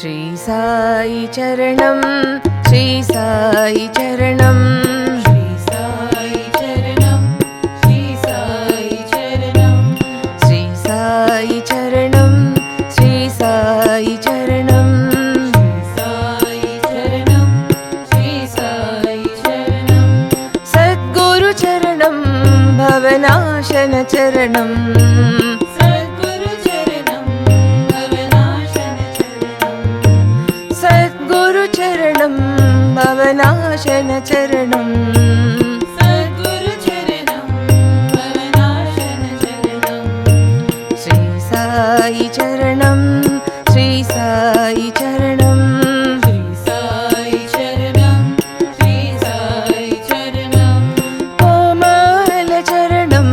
श्री साई चरणं श्री साई चरणं श्री साई चरणं श्री साई चरणं श्री साई चरणं श्री साई चरणं श्री साई चरणं सद्गुरु चरणं भवनाशन चरणं भवनाशन चरणं सद्गुरु चरणं भवनाशन चरणं श्री साई चरणं श्री साई चरणं श्री साई चरणं श्री साई चरणं कोमल चरणं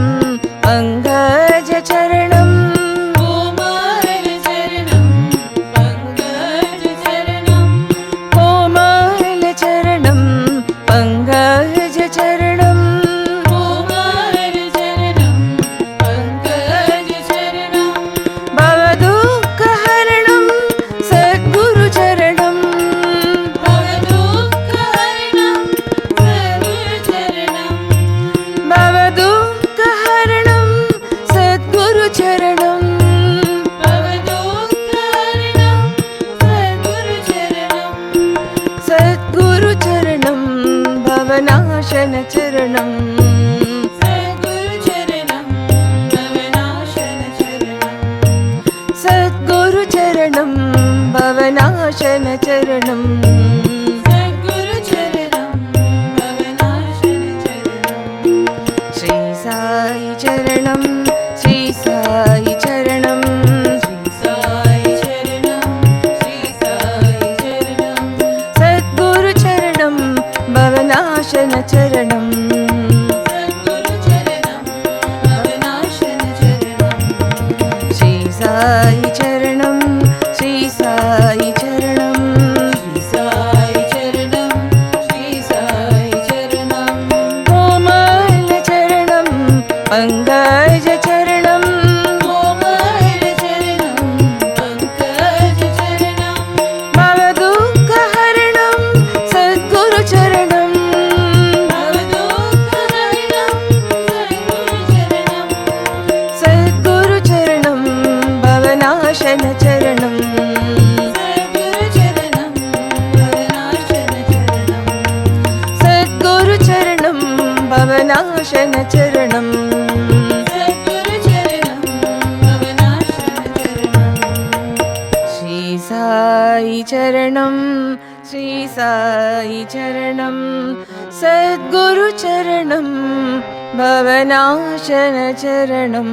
पंकज चरणं कोमल चरणं पंकज चरणं कोमल चरणं पंकज चरणं कोमल चरणं पंकज चरणं भवदुःखहरणं सद्गुरु चरणं भवदुःखहरणं सद्गुरु चरणं भवदुःखहरणं सद्गुरु चरणं भवदुःखहरणं सद्गुरु चरणं सद्गुरु चरणं भवनाशन चरणं सद्गुरु चरणं भवनाशन चरणं सद्गुरु चरणं भवनाशन चरणं सद्गुरु चरणं भवनाशन चरणं श्री साई चरणं श्री साई चरणं श्री साई चरणं श्री साई चरणं सद्गुरु चरणं भवनाशन चरणं सद्गुरु चरणं भवनाशन चरणं श्री साई चरणं श्री साई चरणं श्री साई चरणं श्री साई चरणं कोमल चरणं पंकज चरणं कोमल चरणं पंकज चरणं भवदुःखहरणं सद्गुरु चरणं भवदुःखहरणं सद्गुरु चरणं भवनाशन चरणं सद्गुरु चरणं भवनाशन चरणं सद्गुरु चरणं भवनाशन चरणं सद्गुरु चरणं भवनाशन चरणं श्री साई चरणं श्री साई चरणं सद्गुरु चरणं भवनाशन चरणं।